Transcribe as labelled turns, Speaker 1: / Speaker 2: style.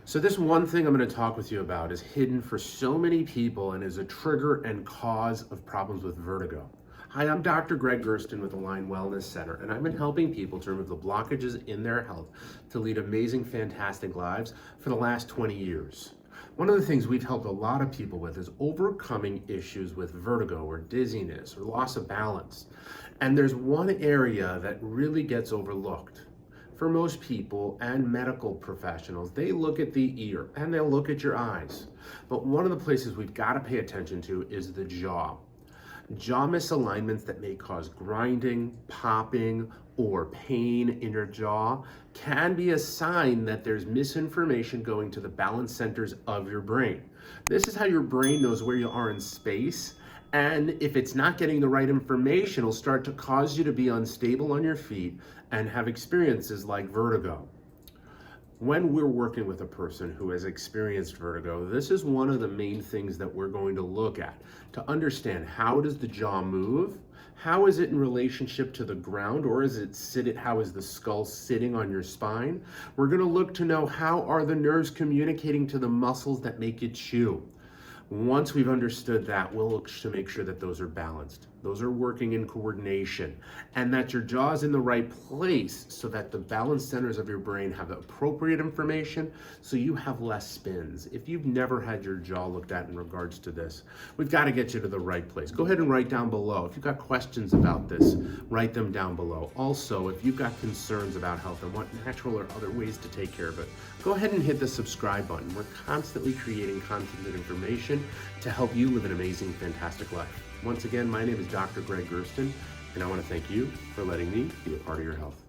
Speaker 1: So this one thing I'm going to talk with you about is hidden for so many people and is a trigger and cause of problems with vertigo. Hi, I'm Dr. Gregg Gerstin with Align Wellness Center, and I've been helping people to remove the blockages in their health to lead amazing, fantastic lives for the last 20 years. One of the things we've helped a lot of people with is overcoming issues with vertigo or dizziness or loss of balance. And there's one area that really gets overlooked. For most people and medical professionals, they look at the ear and they'll look at your eyes. But one of the places we've got to pay attention to is the jaw. Jaw misalignments that may cause grinding, popping, or pain in your jaw can be a sign that there's misinformation going to the balance centers of your brain. This is how your brain knows where you are in space, and if it's not getting the right information, it'll start to cause you to be unstable on your feet and have experiences like vertigo. When we're working with a person who has experienced vertigo, this is one of the main things that we're going to look at to understand: how does the jaw move? How is it in relationship to the ground, or how is the skull sitting on your spine? We're going to look to know, how are the nerves communicating to the muscles that make you chew? Once we've understood that, we'll look to make sure that those are balanced, those are working in coordination, and that your jaw is in the right place so that the balance centers of your brain have the appropriate information so you have less spins. If you've never had your jaw looked at in regards to this, we've got to get you to the right place. Go ahead and write down below. If you've got questions about this, write them down below. Also, if you've got concerns about health and want natural or other ways to take care of it, go ahead and hit the subscribe button. We're constantly creating content and information to help you live an amazing, fantastic life. Once again, my name is Dr. Gregg Gerstin, and I want to thank you for letting me be a part of your health.